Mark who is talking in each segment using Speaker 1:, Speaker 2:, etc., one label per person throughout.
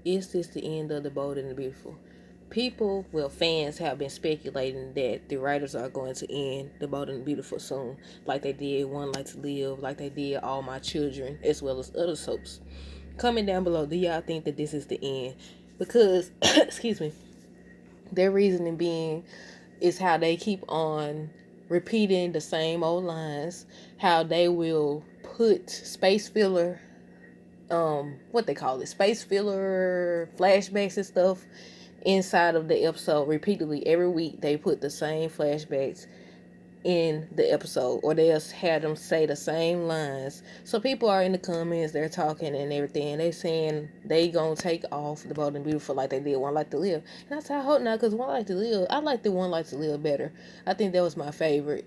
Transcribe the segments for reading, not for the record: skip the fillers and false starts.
Speaker 1: is this the end of The Bold and the Beautiful? People, well, fans have been speculating that the writers are going to end The Bold and the Beautiful soon, like they did One Life to Live, like they did All My Children, as well as other soaps. Comment down below, do y'all think that this is the end? Because, excuse me, their reasoning being is how they keep on repeating the same old lines, how they will put space filler, what they call it, space filler flashbacks and stuff inside of the episode repeatedly. Every week they put the same flashbacks in the episode, or they'll have them say the same lines. So people are in the comments, they're talking and everything, they saying they gonna take off The Bold and Beautiful like they did One Life to Live. And I said, I hope not, because One Life to Live, I like the One Life to Live better. I think that was my favorite.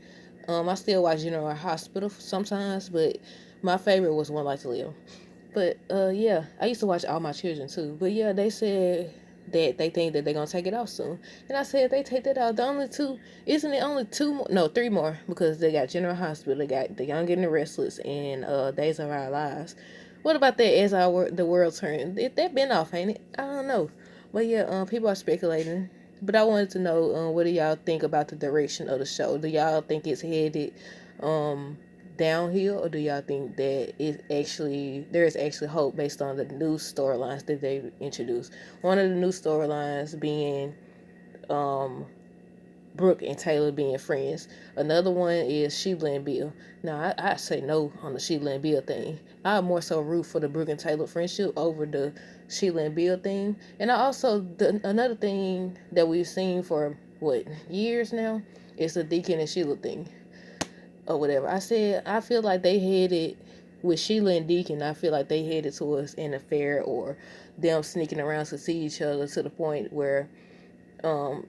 Speaker 1: I still watch General Hospital sometimes, but my favorite was One Life to Live. But yeah, I used to watch All My Children too. But yeah, they said that they think that they're gonna take it off soon. And I said, if they take that out, the only two, isn't it only two more? No, three more, because they got General Hospital, they got The Young and the Restless, and Days of Our Lives. What about that? As the world turns, that been off, ain't it? I don't know. But yeah, people are speculating. But I wanted to know, what do y'all think about the direction of the show? Do y'all think it's headed um downhill, or do y'all think that there is actually hope based on the new storylines that they introduced? One of the new storylines being um Brooke and Taylor being friends. Another one is Sheila and Bill. Now I say no on the Sheila and Bill thing. I more so root for the Brooke and Taylor friendship over the Sheila and Bill thing. And I also another thing that we've seen for what years now is the Deacon and Sheila thing, or whatever. I said I feel like they headed with Sheila and Deacon. I feel like they headed towards an affair, or them sneaking around to see each other, to the point where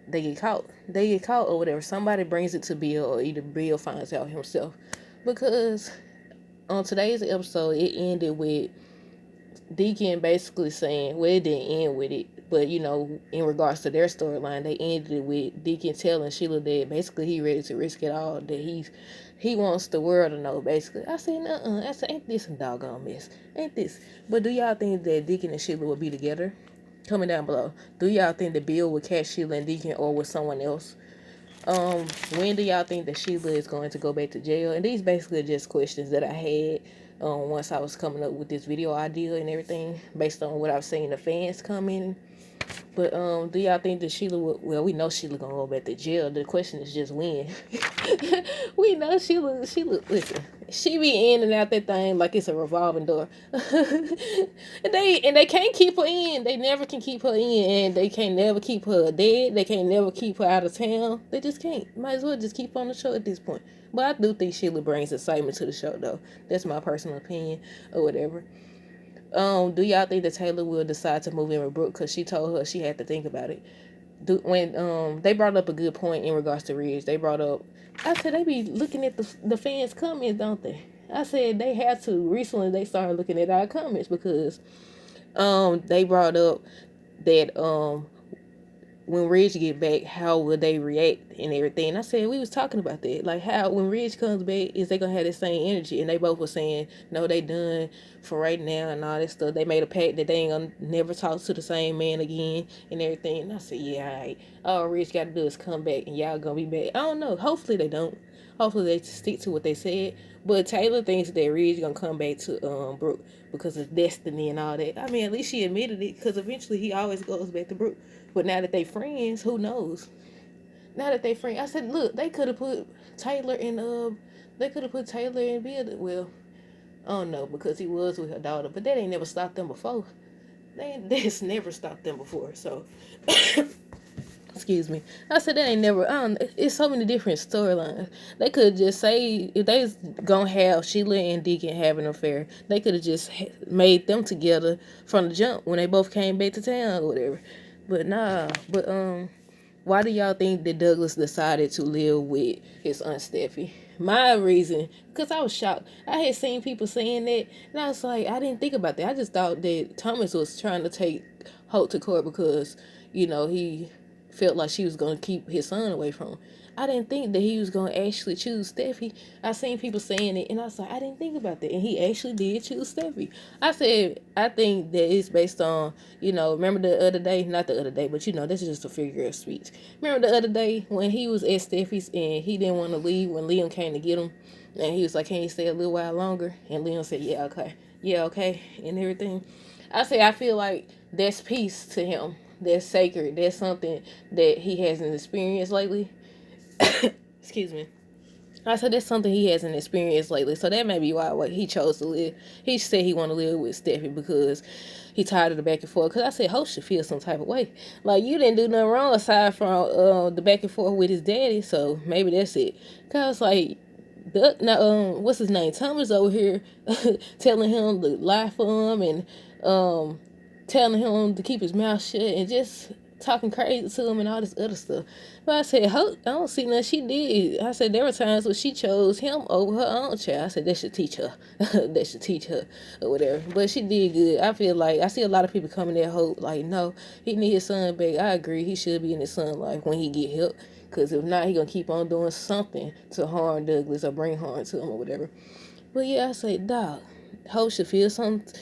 Speaker 1: they get caught. They get caught or whatever. Somebody brings it to Bill, or either Bill finds out himself. Because on today's episode, it ended with Deacon basically saying, well, it didn't end with it, but in regards to their storyline, they ended it with Deacon telling Sheila that basically he ready to risk it all, that he wants the world to know, basically. I said, I said, ain't this a doggone mess? Ain't this? But do y'all think that Deacon and Sheila will be together? Comment down below. Do y'all think that Bill will catch Sheila and Deacon, or with someone else? When do y'all think that Sheila is going to go back to jail? And these basically are just questions that I had once I was coming up with this video idea and everything, based on what I've seen the fans commenting. But do y'all think that Sheila will, well, we know Sheila gonna go back to jail. The question is just when. We know Sheila, listen, she be in and out that thing like it's a revolving door. And they can't keep her in. They never can keep her in, and they can't never keep her dead. They can't never keep her out of town. They just can't. Might as well just keep on the show at this point. But I do think Sheila brings excitement to the show, though. That's my personal opinion, or whatever. Do y'all think that Taylor will decide to move in with Brooke, because she told her she had to think about it? When they brought up a good point in regards to Ridge. They brought up, I said they be looking at the fans' comments, don't they? I said they had to. Recently they started looking at our comments, because they brought up that when Ridge get back, how will they react and everything. I said we was talking about that, like how when Ridge comes back, is they gonna have the same energy? And they both were saying no, they done for right now and all that stuff. They made a pact that they ain't gonna never talk to the same man again and everything. And I said, yeah, all right. All Ridge got to do is come back, and y'all gonna be back. I don't know. Hopefully they don't. Hopefully they stick to what they said. But Taylor thinks that Ridge gonna come back to Brooke because of destiny and all that. I mean, at least she admitted it, because eventually he always goes back to Brooke. But now that they friends, who knows? Now that they friends, I said, look, they could have put Taylor in Bill. Well, I don't know, because he was with her daughter, but that ain't never stopped them before. That's never stopped them before. So, excuse me. I said that ain't never. I don't. It's so many different storylines. They could just say, if they was gonna have Sheila and Deacon having an affair, they could have just made them together from the jump when they both came back to town or whatever. But nah. But why do y'all think that Douglas decided to live with his Aunt Steffi? My reason, because I was shocked. I had seen people saying that, and I was like, I didn't think about that. I just thought that Thomas was trying to take Holt to court because, he felt like she was going to keep his son away from him. I didn't think that he was going to actually choose Steffi. I seen people saying it, and I was like, I didn't think about that. And he actually did choose Steffi. I said, I think that it's based on, remember the other day, not the other day, but this is just a figure of speech. Remember the other day when he was at Steffi's and he didn't want to leave when Liam came to get him? And he was like, can you stay a little while longer? And Liam said, yeah, okay, and everything. I say, I feel like that's peace to him. That's sacred. That's something that he hasn't experienced lately. Excuse me. I said that's something he hasn't experienced lately. So that may be why he chose to live. He said he want to live with Steffi because he tired of the back and forth. Because I said, Hope should feel some type of way. Like, you didn't do nothing wrong aside from the back and forth with his daddy. So maybe that's it. Because, like, what's his name? Thomas over here telling him to lie for him and telling him to keep his mouth shut and just talking crazy to him and all this other stuff. But I said, I don't see nothing she did. I said, there were times when she chose him over her own child. I said, that should teach her. That should teach her or whatever. But she did good. I feel like I see a lot of people coming there hope like, no, he need his son back. I agree. He should be in his son's life when he get help. Because if not, he going to keep on doing something to harm Douglas or bring harm to him or whatever. But yeah, I said, dog, Hope should feel something.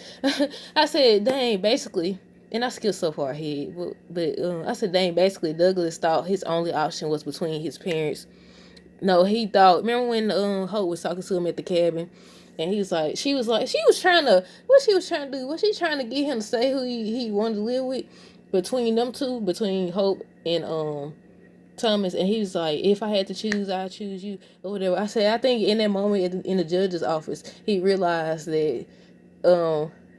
Speaker 1: I said, dang, basically, and I skipped so far ahead, but I said, dang, basically, Douglas thought his only option was between his parents. No, he thought, remember when Hope was talking to him at the cabin, and he was like, she was trying to, what she was trying to do? Was she trying to get him to say who he wanted to live with? Between them two, between Hope and Thomas, and he was like, if I had to choose, I'd choose you, or whatever. I said, I think in that moment in the judge's office, he realized that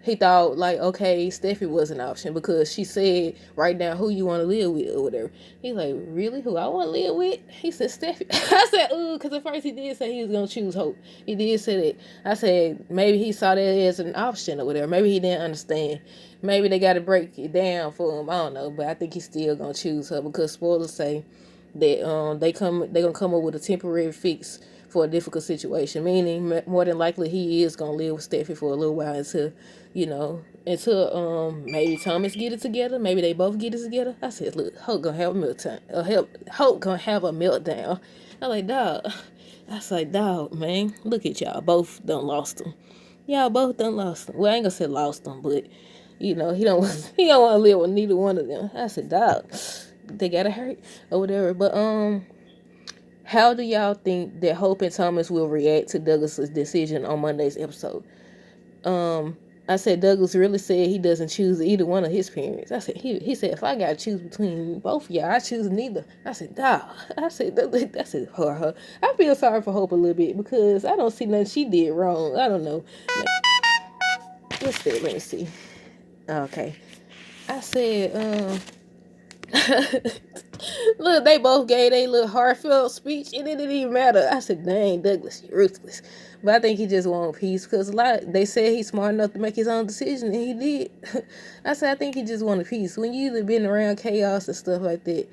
Speaker 1: he thought, like, okay, Steffi was an option because she said, write down who you want to live with or whatever. He's like, really? Who I want to live with? He said, Steffi. I said, ooh, because at first he did say he was going to choose Hope. He did say that. I said, maybe he saw that as an option or whatever. Maybe he didn't understand. Maybe they got to break it down for him. I don't know, but I think he's still going to choose her because spoilers say that they're gonna come up with a temporary fix for a difficult situation, meaning more than likely he is gonna live with Steffi for a little while until maybe Thomas get it together, maybe they both get it together. I said, look, Hope gonna have a meltdown. Hope gonna have a meltdown. I like, dog. I was like, dog, man, look at y'all both done lost them. Y'all both done lost them. Well, I ain't gonna say lost them, but he don't he don't want to live with neither one of them. I said, dog, they gotta hurt or whatever. But how do y'all think that Hope and Thomas will react to Douglas's decision on Monday's episode? I said Douglas really said he doesn't choose either one of his parents. I said he said if I gotta choose between both of y'all, I choose neither. I said, dog. I said that's it for her. I feel sorry for Hope a little bit because I don't see nothing she did wrong. I don't know. What's that? Let me see. Okay. I said, look, they both gave a little heartfelt speech, and it didn't even matter. I said, dang, Douglas, you're ruthless. But I think he just wanted peace, because they said he's smart enough to make his own decision, and he did. I said, I think he just wanted peace. When you been around chaos and stuff like that,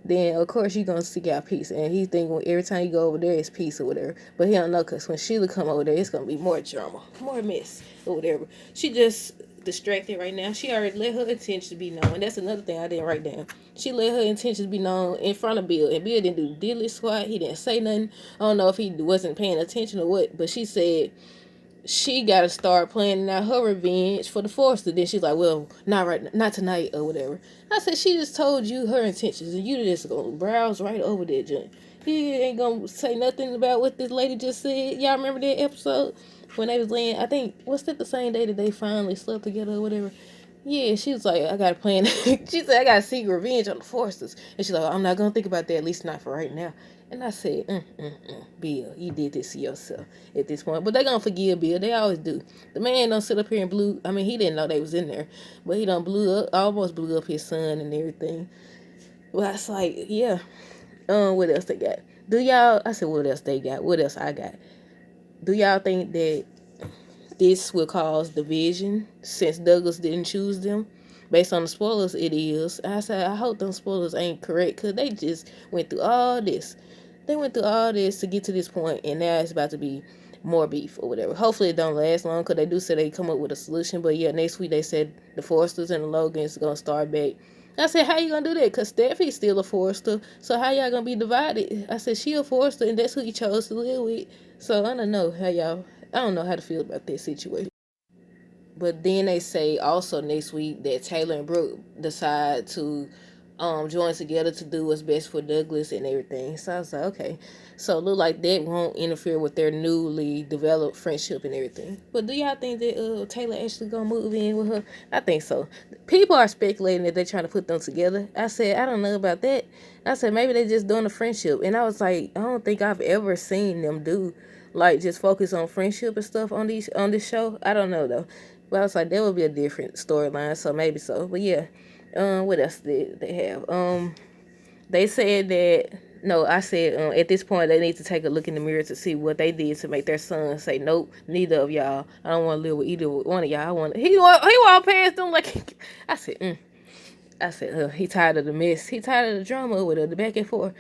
Speaker 1: then of course you're gonna seek out peace. And he think every time you go over there, it's peace or whatever. But he don't know, because when Sheila come over there, it's gonna be more drama, more mess or whatever. She just distracted right now. She already let her intentions be known. And that's another thing I didn't write down. She let her intentions be known in front of Bill. And Bill didn't do diddly squat. He didn't say nothing. I don't know if he wasn't paying attention or what, but she said she got to start planning out her revenge for the Forster. Then she's like, well, not tonight or whatever. I said, she just told you her intentions and you just gonna browse right over that joint. He ain't gonna say nothing about what this lady just said. Y'all remember that episode when they was laying? I think, was that the same day that they finally slept together or whatever? Yeah, she was like, I got a plan. She said, I got to seek revenge on the Forsters. And she's like, I'm not going to think about that, at least not for right now. And I said, Bill, you did this to yourself at this point. But they going to forgive Bill. They always do. The man don't sit up here and he didn't know they was in there. But he done almost blew up his son and everything. Well, I was like, yeah. What else they got? I said, what else they got? What else I got? Do y'all think that this will cause division since Douglas didn't choose them? Based on the spoilers, it is. I said, I hope those spoilers ain't correct, because they just went through all this. They went through all this to get to this point, and now it's about to be more beef or whatever. Hopefully it don't last long, because they do say they come up with a solution. But yeah, next week they said the Forsters and the Logans are going to start back I said, how you gonna do that? Because Steffi's still a Forrester. So how y'all gonna be divided? I said, she a Forrester and that's who you chose to live with. So I don't know how y'all, I don't know how to feel about that situation. But then they say also next week that Taylor and Brooke decide to join together to do what's best for Douglas and everything. So I was like, okay. So it look like that won't interfere with their newly developed friendship and everything. But do y'all think that Taylor actually gonna move in with her? I think so. People are speculating that they're trying to put them together. I said, I don't know about that. I said maybe they just doing a friendship. And I was like, I don't think I've ever seen them do like just focus on friendship and stuff on this show. I don't know though. But I was like, that would be a different storyline, so maybe so. But yeah, what else did they have? They said that no, I said at this point they need to take a look in the mirror to see what they did to make their son say nope, neither of y'all. I don't want to live with either one of y'all. He walked past them like I said. I said he tired of the mess. He tired of the drama with her, the back and forth.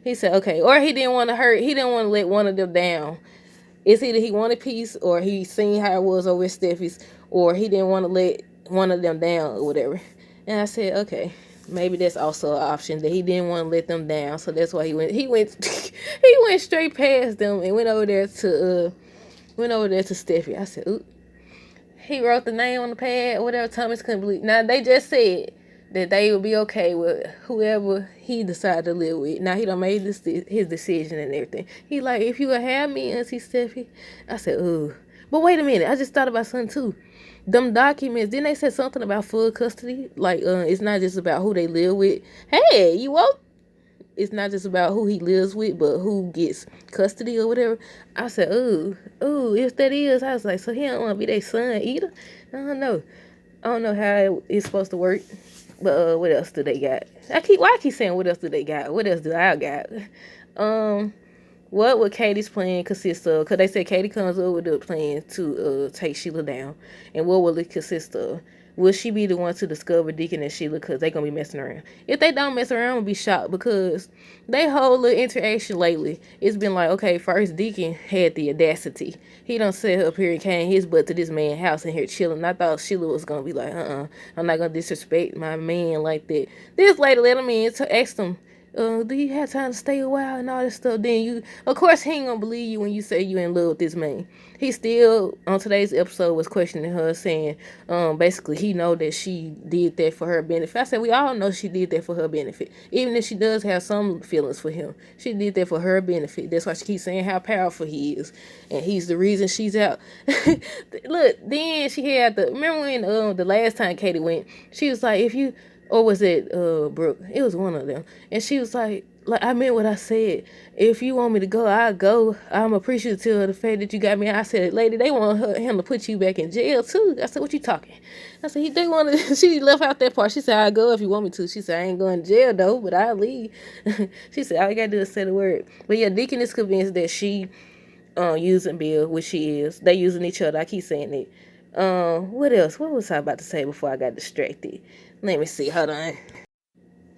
Speaker 1: He said okay, or he didn't want to hurt. He didn't want to let one of them down. It's either he wanted peace or he seen how it was over at Steffi's, or he didn't want to let one of them down or whatever. And I said, okay, maybe that's also an option that he didn't want to let them down, so that's why he went. He went. He went straight past them and went over there to Steffi. I said, oop. He wrote the name on the pad or whatever. Thomas couldn't believe. Now they just said that they would be okay with whoever he decided to live with. Now he done made his decision and everything. He like, if you would have me, Auntie Steffi. I said, ooh. But wait a minute, I just thought about something too. Them documents, didn't they say something about full custody? Like, it's not just about who they live with. Hey, you woke? It's not just about who he lives with, but who gets custody or whatever. I said, ooh, if that is, I was like, so he don't want to be their son either? I don't know. I don't know how it's supposed to work. But what else do they got? Why I keep saying what else do they got? What else do I got? What would Katie's plan consist of? Because they said Katie comes up with a plan to take Sheila down. And what will it consist of? Will she be the one to discover Deacon and Sheila because they going to be messing around? If they don't mess around, I'm going to be shocked because they whole little interaction lately, it's been like, okay, first Deacon had the audacity. He done set up here and came his butt to this man's house and here chilling. I thought Sheila was going to be like, I'm not going to disrespect my man like that. This lady let him in to ask him, do you have time to stay a while and all this stuff? Then you, of course, he ain't gonna believe you when you say you in love with this man. He still on today's episode was questioning her, saying, basically he know that she did that for her benefit. I said we all know she did that for her benefit, even if she does have some feelings for him. She did that for her benefit. That's why she keeps saying how powerful he is, and he's the reason she's out. Look, then she had remember when the last time Katie went, she was like, if you. Or was it Brooke? It was one of them. And she was like I meant what I said. If you want me to go, I'll go. I'm appreciative of the fact that you got me. I said, lady, they want him to put you back in jail too. I said, what you talking? I said, they want to. She left out that part. She said, I'll go if you want me to. She said, I ain't going to jail though, but I'll leave. She said, all you gotta do is say the word. But yeah, Deacon is convinced that she using Bill, which she is. They using each other. I keep saying it. What else? What was I about to say before I got distracted? Let me see. Hold on.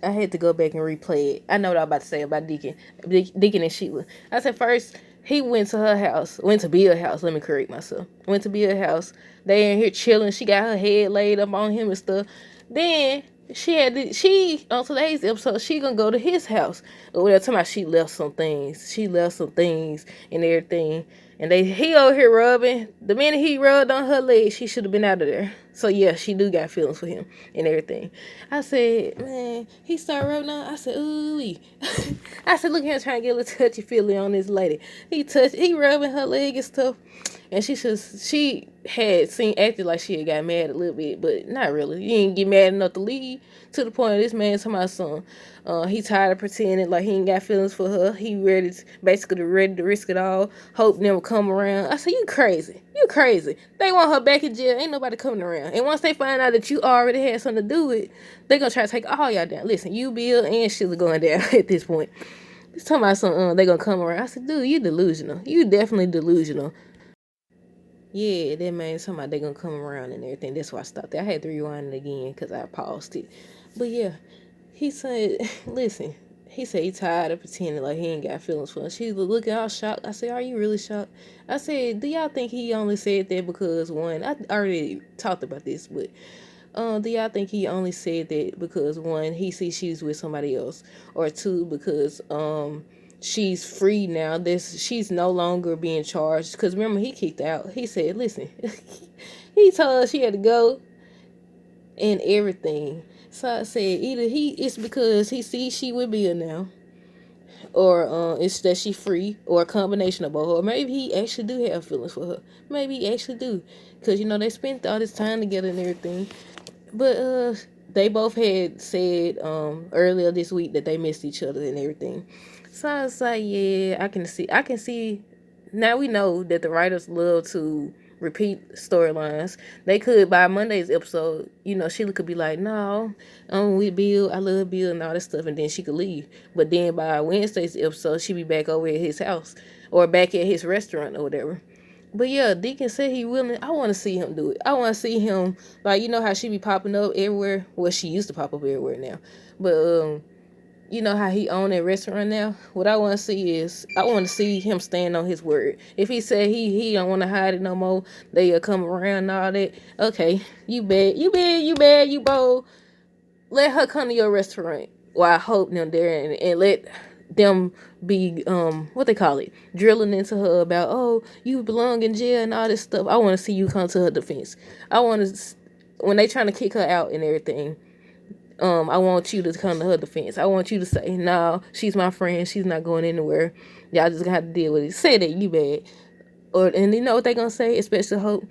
Speaker 1: I had to go back and replay it. I know what I'm about to say about Deacon and Sheila. I said first, he went to her house. Went to Bill's house. Let me correct myself. Went to Bill's house. They in here chilling. She got her head laid up on him and stuff. Then she on today's episode, she gonna go to his house. Or whatever, talking about she left some things. She left some things and everything. And he over here rubbing. The minute he rubbed on her leg, she should have been out of there. So yeah, she do got feelings for him and everything. I said, man, he started rubbing on. I said, ooh. I said, look at him trying to get a little touchy feely on this lady. He rubbing her leg and stuff. And she had acted like she had got mad a little bit, but not really. You ain't get mad enough to leave. To the point of this man to my son. He tired of pretending like he ain't got feelings for her. He ready to risk it all. Hope never come around. I said, you crazy. You crazy. They want her back in jail. Ain't nobody coming around. And once they find out that you already had something to do with it, they gonna try to take all y'all down. Listen, you, Bill, and Sheila going down at this point. He's talking about some, they gonna come around. I said, dude, you delusional. You definitely delusional. Yeah, that man talking about they gonna come around and everything. That's why I stopped there. I had to rewind it again because I paused it. But yeah, he said, listen, he said he tired of pretending like he ain't got feelings for her. She was looking all shocked. I said, are you really shocked? I said, do y'all think he only said that because one, I already talked about this, but Do y'all think he only said that because one, he sees she's with somebody else, or two, because she's free now? This she's no longer being charged. Because remember, he kicked out. He said, "Listen," he told her she had to go and everything. So I said, either it's because he sees she with Bill now, or it's that she free, or a combination of both. Or maybe he actually do have feelings for her. Maybe he actually do, because they spent all this time together and everything. But they both had said earlier this week that they missed each other and everything. So I was like, yeah, I can see. Now we know that the writers love to repeat storylines. They could, by Monday's episode, Sheila could be like, no, I'm with Bill, I love Bill and all this stuff, and then she could leave. But then by Wednesday's episode, she'd be back over at his house or back at his restaurant or whatever. But yeah, Deacon said he willing. I want to see him do it. I want to see him, like, how she be popping up everywhere. Well, she used to pop up everywhere now. But you know how he own that restaurant now. What I want to see is, I want to see him stand on his word. If he said he don't want to hide it no more, they come around and all that. Okay, you bad, you bold. Let her come to your restaurant. Well, I hope them there, and let them be what they call it, drilling into her about, oh, you belong in jail and all this stuff. I want to see you come to her defense. I want to, when they trying to kick her out and everything, I want you to come to her defense. I want you to say, no, she's my friend, she's not going anywhere, y'all just gonna have to deal with it. Say that you bad. And you know what they gonna say, especially Hope?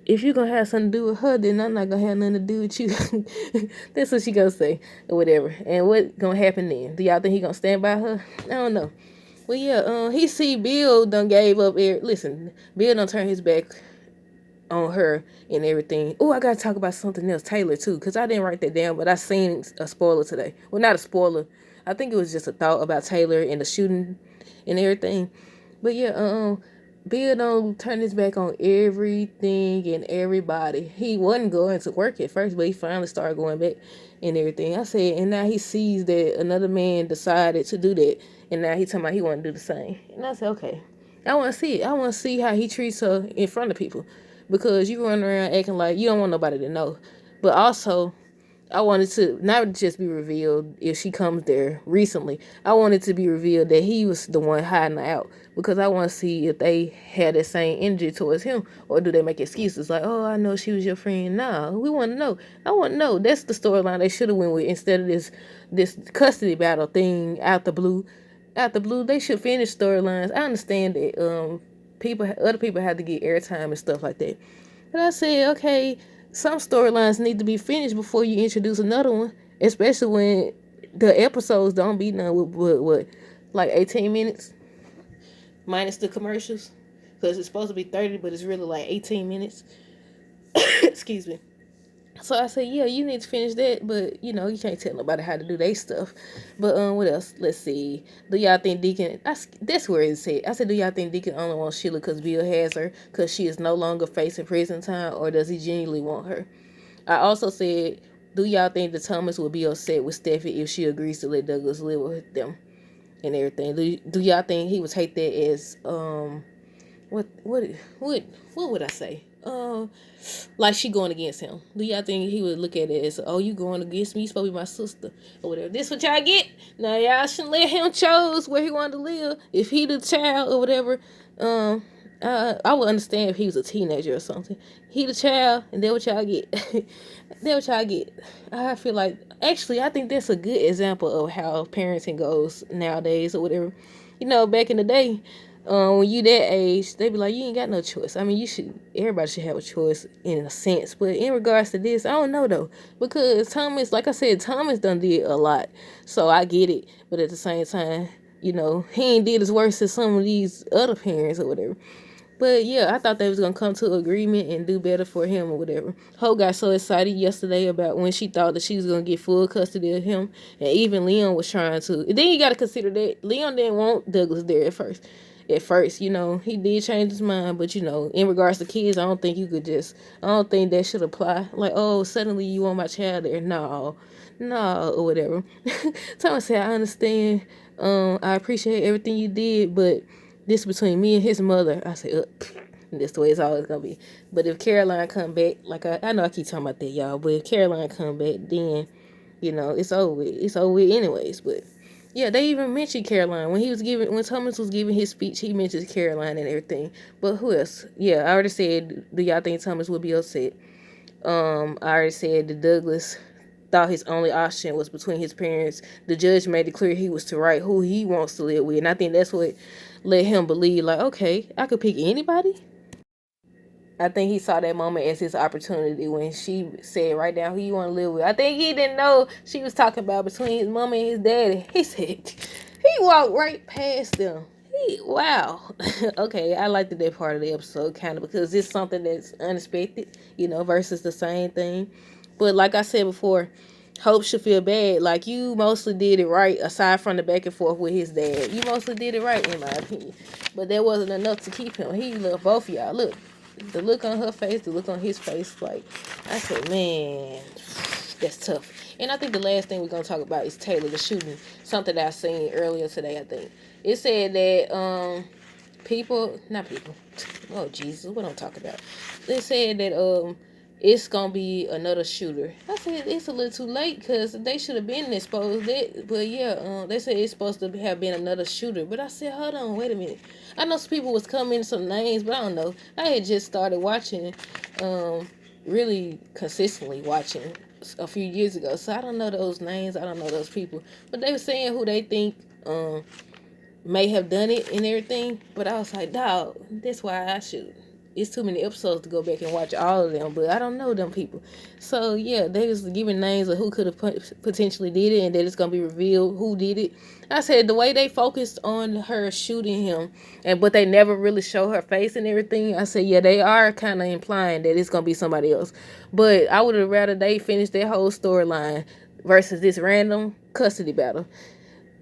Speaker 1: If you're gonna have something to do with her, then I'm not gonna have nothing to do with you. That's what she gonna say, or whatever. And what gonna happen then? Do y'all think he gonna stand by her? I don't know. Well, yeah, he see Bill done gave up. Listen, Bill done turned his back on her and everything. Oh, I gotta talk about something else, Taylor too, because I didn't write that down, but I seen a spoiler today. Well, not a spoiler. I think it was just a thought about Taylor and the shooting and everything. But yeah, Bill don't turn his back on everything and everybody. He wasn't going to work at first, but he finally started going back and everything. I said, and now he sees that another man decided to do that, and now he talking about he want to do the same. And I said, okay, I want to see it. I want to see how he treats her in front of people, because you run around acting like you don't want nobody to know. But also, I wanted to not just be revealed if she comes there recently. I wanted to be revealed that he was the one hiding her out, because I want to see if they had the same energy towards him, or do they make excuses like, oh, I know she was your friend. Nah, we want to know. I want to know. That's the storyline they should have went with, instead of this custody battle thing out the blue. Out the blue, they should finish storylines. I understand that other people have to get airtime and stuff like that. But I said, okay, some storylines need to be finished before you introduce another one, especially when the episodes don't be done with what, like 18 minutes minus the commercials, because it's supposed to be 30, but it's really like 18 minutes. Excuse me. So I said, yeah, you need to finish that, but you can't tell nobody how to do their stuff. But what else? Let's see. Do y'all think Deacon? That's where it said. I said, do y'all think Deacon only wants Sheila because Bill has her, because she is no longer facing prison time, or does he genuinely want her? I also said, do y'all think that Thomas will be upset with Steffi if she agrees to let Douglas live with them and everything? Do y'all think he would take that as what would I say? Like she going against him. Do y'all think he would look at it as, oh, you going against me? You supposed to be my sister or whatever. This what y'all get? Now y'all shouldn't let him choose where he wanted to live. If he the child or whatever, I would understand if he was a teenager or something. He the child, and then what y'all get? Then what y'all get? I feel like, actually, I think that's a good example of how parenting goes nowadays or whatever. Back in the day, when you that age, they be like, you ain't got no choice. I mean, everybody should have a choice in a sense. But in regards to this, I don't know though. Because Thomas, like I said, Thomas done did a lot. So I get it. But at the same time, he ain't did as worse as some of these other parents or whatever. But yeah, I thought they was gonna come to an agreement and do better for him or whatever. Hope got so excited yesterday about when she thought that she was gonna get full custody of him, and even Leon was trying to. And then you got to consider that Leon didn't want Douglas there at first. At first, he did change his mind, but in regards to kids, I don't think I don't think that should apply. Like, oh, suddenly you want my child there? No, or whatever. Thomas said, I understand. I appreciate everything you did, but this between me and his mother. I said, And that's the way it's always gonna be. But if Caroline come back, like I know I keep talking about that, y'all, but if Caroline come back, then it's over with. It's over with anyways. But yeah, they even mentioned Caroline when Thomas was giving his speech. He mentioned Caroline and everything. But who else? Yeah, I already said. Do y'all think Thomas would be upset? I already said that Douglas thought his only option was between his parents. The judge made it clear he was to write who he wants to live with, and I think that's what let him believe, like, okay, I could pick anybody. I think he saw that moment as his opportunity when she said, "Write down who you want to live with." I think he didn't know she was talking about between his mama and his daddy. He said he walked right past them. Wow. Okay, I liked that part of the episode kind of because it's something that's unexpected, versus the same thing. But like I said before, Hope should feel bad. Like, you mostly did it right, aside from the back and forth with his dad. You mostly did it right, in my opinion. But that wasn't enough to keep him. He loved both of y'all. Look, the look on her face, the look on his face. Like, I said, man, that's tough. And I think the last thing we're going to talk about is Taylor, the shooting. Something that I seen earlier today, I think. It said that not people. Oh, Jesus, what I'm talking about. They said that it's gonna be another shooter. I said it's a little too late because they should have been exposed. But yeah, they said it's supposed to have been another shooter. But I said, hold on, wait a minute. I know some people was coming some names, but I don't know. I had just started watching, really consistently watching a few years ago, so I don't know those names. I don't know those people, but they were saying who they think may have done it and everything. But I was like, dog, that's why I should. It's too many episodes to go back and watch all of them, but I don't know them people. So yeah, they was giving names of who could have potentially did it, and that it's gonna be revealed who did it. I said the way they focused on her shooting him, but they never really show her face and everything. I said, yeah, they are kind of implying that it's gonna be somebody else. But I would have rather they finish their whole storyline versus this random custody battle.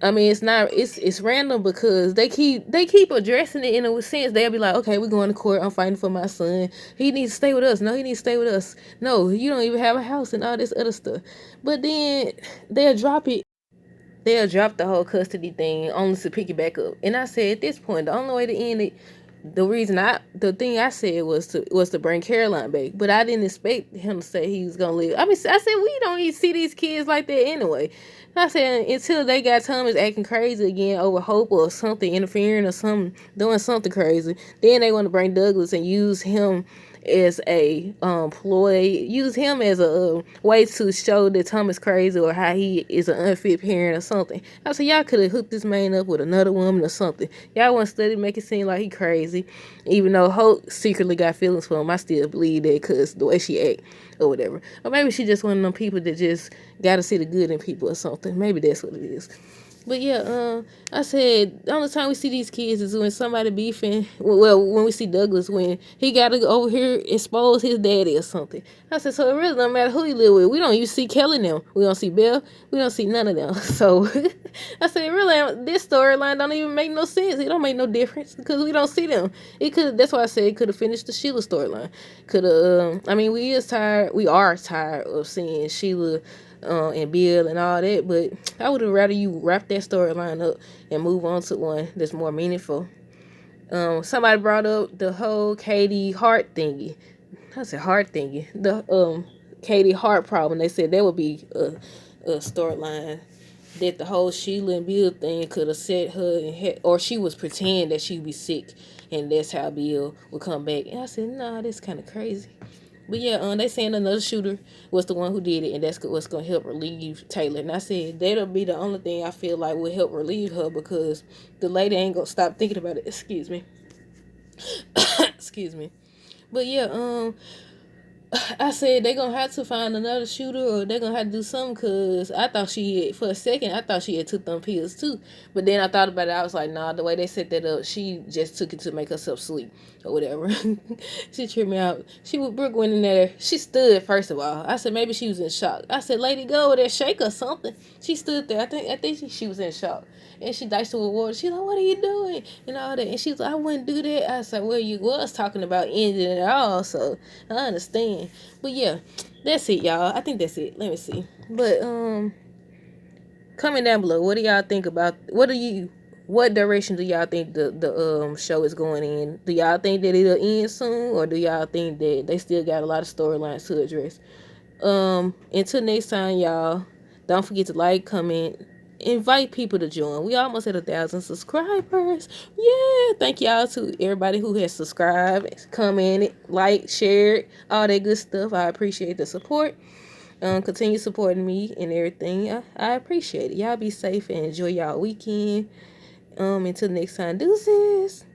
Speaker 1: I mean, it's random because they keep addressing it in a sense. They'll be like, okay, we're going to court. I'm fighting for my son. He needs to stay with us. No, he needs to stay with us. No, you don't even have a house and all this other stuff. But then they'll drop it. They'll drop the whole custody thing only to pick it back up. And I said at this point, the only way to end it, the thing I said was to bring Caroline back, but I didn't expect him to say he was gonna leave. I mean, I said we don't even see these kids like that anyway. I said until they got Thomas acting crazy again over Hope or something, interfering or something, doing something crazy, then they want to bring Douglas and use him as a ploy, use him as a way to show that Thomas crazy or how he is an unfit parent or something. I said y'all could have hooked this man up with another woman or something. Y'all want to study make it seem like he crazy, even though Hope secretly got feelings for him. I still believe that because the way she act or whatever, or maybe she just one of them people that just gotta see the good in people or something. Maybe that's what it is. But yeah, I said the only time we see these kids is when somebody beefing. Well, when we see Douglas when he got to go over here expose his daddy or something. I said, so it really don't matter who he live with. We don't even see Kelly now. We don't see Bill. We don't see none of them. So I said, really, this storyline don't even make no sense. It don't make no difference because we don't see them. It could. That's why I said it could have finished the Sheila storyline. Could have. I mean, we are tired of seeing Sheila and Bill and all that, but I would have rather you wrap that storyline up and move on to one that's more meaningful. Somebody brought up the whole Katie Hart thingy. I said Hart thingy. The Katie Hart problem. They said that would be a storyline that the whole Sheila and Bill thing could have set her or she was pretending that she'd be sick and that's how Bill would come back. And I said, nah, that's kind of crazy. But yeah, they saying another shooter was the one who did it, and that's what's gonna help relieve Taylor. And I said that'll be the only thing I feel like will help relieve her because the lady ain't gonna stop thinking about it. Excuse me. Excuse me. But yeah, I said they're gonna have to find another shooter or they're gonna have to do something because I thought for a second I thought she had took them pills too, but then I thought about it. I was like, nah, the way they set that up, she just took it to make herself sleep or whatever. She tripped me out. Brooke went in there, she stood first of all. I said maybe she was in shock. I said, lady, go over there, shake or something. She stood there. I think she was in shock. And she diced her with water. She's like, what are you doing? And all that. And she's like, I wouldn't do that. I said, well, you was talking about ending it all, so I understand. But yeah, that's it, y'all. I think that's it. Let me see. But comment down below. What do y'all think about What direction do y'all think the show is going in? Do y'all think that it'll end soon, or do y'all think that they still got a lot of storylines to address? Until next time, y'all, don't forget to like, comment, invite people to join. We almost at 1,000 subscribers. Yeah, thank y'all to everybody who has subscribed, commented, liked, shared, all that good stuff. I appreciate the support. Continue supporting me and everything. I appreciate it. Y'all be safe and enjoy y'all weekend. Until next time, deuces.